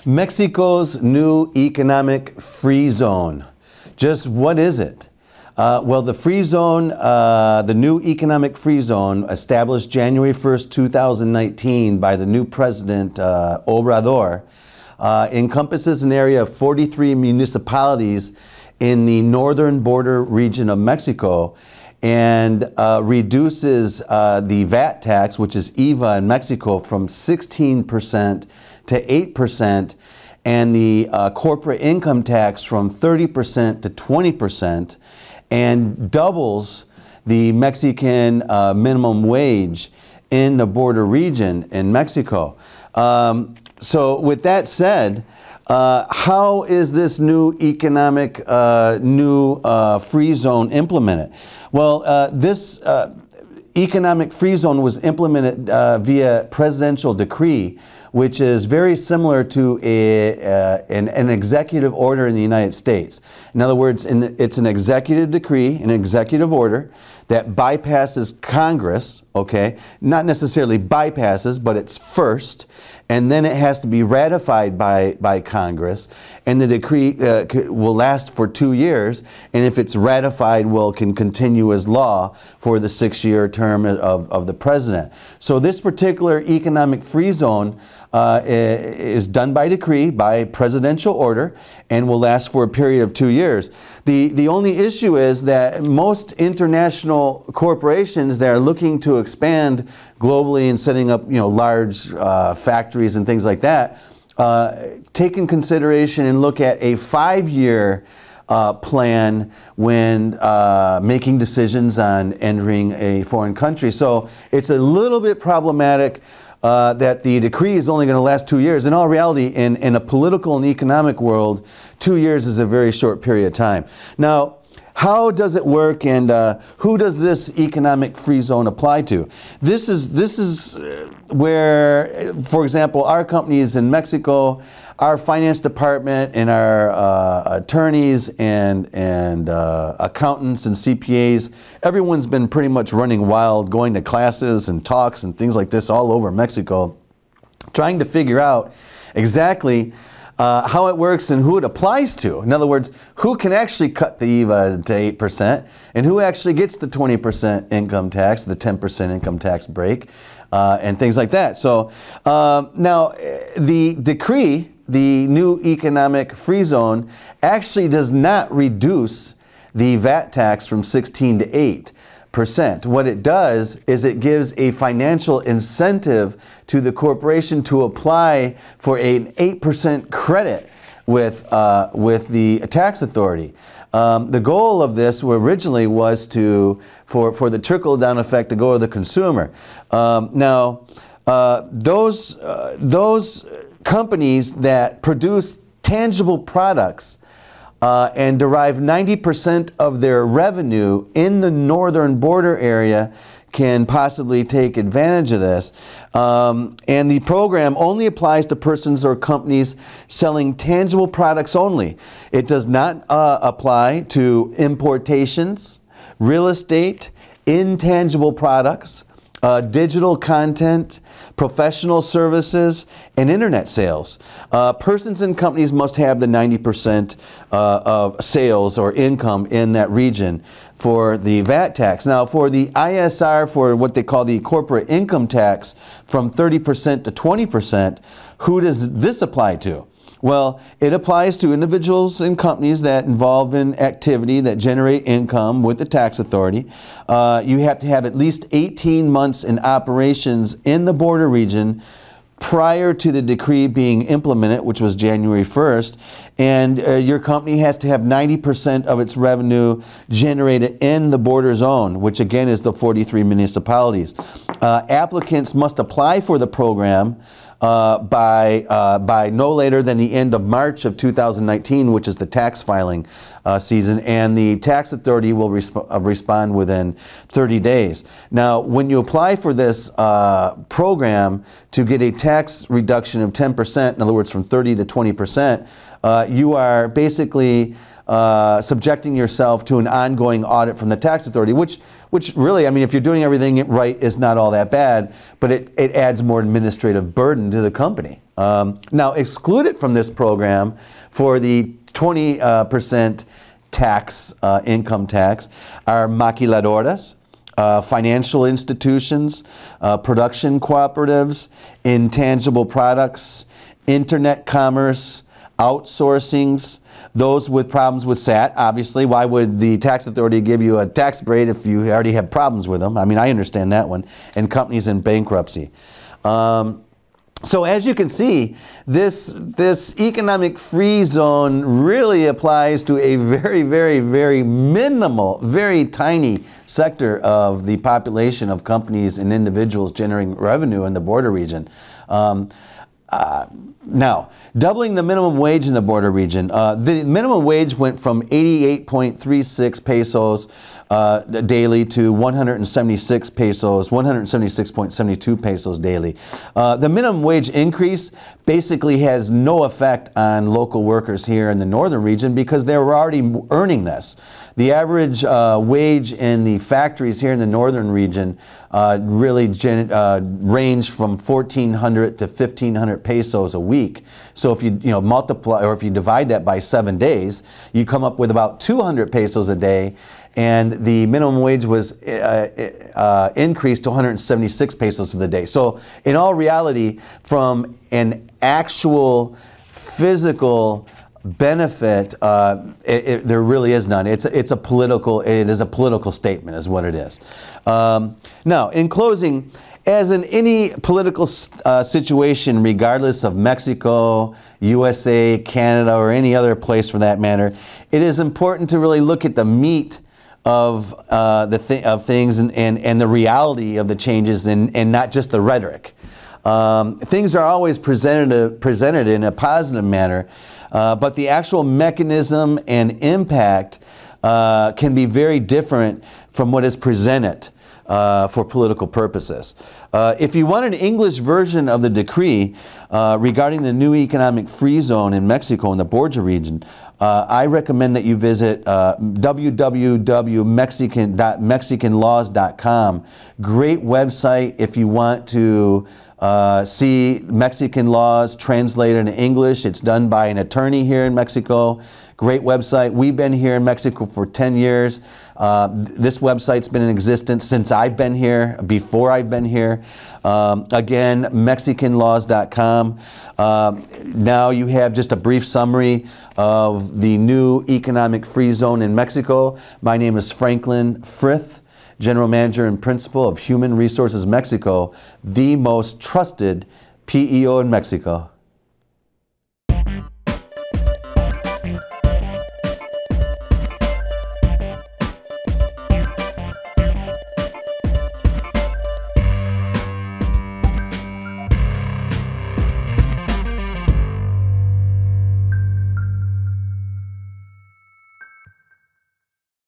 Mexico's new economic free zone. Just what is it? Well, the free zone, the new economic free zone established January 1st, 2019 by the new president, Obrador, encompasses an area of 43 municipalities in the northern border region of Mexico and reduces the VAT tax, which is IVA in Mexico, from 16% to 8%, and the corporate income tax from 30% to 20%, and doubles the Mexican minimum wage in the border region in Mexico. So with that said, how is this new economic free zone implemented? Well, this economic free zone was implemented via presidential decree, which is very similar to an executive order in the United States. In other words, it's an executive decree, an executive order that bypasses Congress, okay? Not necessarily bypasses, but it's first, and then it has to be ratified by Congress, and the decree will last for 2 years, and if it's ratified, can continue as law for the 6-year term of the president. So this particular economic free zone is done by decree, by presidential order, and will last for a period of 2 years. The only issue is that most international corporations that are looking to expand globally and setting up, large factories and things like that, take in consideration and look at a 5-year plan when making decisions on entering a foreign country. So it's a little bit problematic that the decree is only going to last 2 years. In all reality, in a political and economic world, 2 years is a very short period of time. Now, how does it work, and who does this economic free zone apply to? This is where, for example, our companies in Mexico, our finance department and our attorneys and accountants and CPAs, everyone's been pretty much running wild, going to classes and talks and things like this all over Mexico, trying to figure out exactly how it works and who it applies to. In other words, who can actually cut the IVA to 8% and who actually gets the 20% income tax, the 10% income tax break, and things like that. So now the decree, the new economic free zone, actually does not reduce the VAT tax from 16 to 8%. What it does is it gives a financial incentive to the corporation to apply for an 8% credit with the tax authority. The goal of this originally was for the trickle-down effect to go to the consumer. Now, those companies that produce tangible products and derive 90% of their revenue in the northern border area can possibly take advantage of this. And the program only applies to persons or companies selling tangible products only. It does not apply to importations, real estate, intangible products, digital content, professional services, and internet sales. Persons and companies must have the 90% of sales or income in that region for the VAT tax. Now, for the ISR, for what they call the corporate income tax, from 30% to 20%, who does this apply to? Well, it applies to individuals and companies that involve in activity that generate income with the tax authority. You have to have at least 18 months in operations in the border region prior to the decree being implemented, which was January 1st, and your company has to have 90% of its revenue generated in the border zone, which again is the 43 municipalities. Applicants must apply for the program by no later than the end of March of 2019, which is the tax filing season, and the tax authority will respond within 30 days. Now, when you apply for this program to get a tax reduction of 10%, in other words, from 30 to 20%, you are basically subjecting yourself to an ongoing audit from the tax authority, which really, I mean, if you're doing everything right, is not all that bad, but it adds more administrative burden to the company. Now, excluded from this program for the 20% tax, income tax, are maquiladoras, financial institutions, production cooperatives, intangible products, internet commerce, outsourcings, those with problems with SAT. Obviously, why would the tax authority give you a tax break if you already have problems with them? I mean, I understand that one. And companies in bankruptcy. So as you can see, this economic free zone really applies to a very, very, very minimal, very tiny sector of the population of companies and individuals generating revenue in the border region. Now, doubling the minimum wage in the border region. The minimum wage went from 88.36 pesos daily to 176 pesos, 176.72 pesos daily. The minimum wage increase basically has no effect on local workers here in the northern region because they were already earning this. The average wage in the factories here in the northern region really range from 1,400 to 1,500 pesos a week. So if you multiply, or if you divide that by 7 days, you come up with about 200 pesos a day. And the minimum wage was increased to 176 pesos a day. So in all reality, from an actual physical benefit, there really is none. It is a political statement is what it is. Now, in closing, as in any political situation, regardless of Mexico, USA, Canada, or any other place for that matter, it is important to really look at the meat of things and the reality of the changes and not just the rhetoric. Things are always presented in a positive manner, but the actual mechanism and impact can be very different from what is presented for political purposes. If you want an English version of the decree regarding the new economic free zone in Mexico in the border region, I recommend that you visit www.mexicanlaws.com. Great website if you want to see Mexican laws translated in English. It's done by an attorney here in Mexico. Great website. We've been here in Mexico for 10 years. This website's been in existence since I've been here, before I've been here. Again, MexicanLaws.com. Now you have just a brief summary of the new economic free zone in Mexico. My name is Franklin Frith, General Manager and Principal of Human Resources Mexico, the most trusted PEO in Mexico.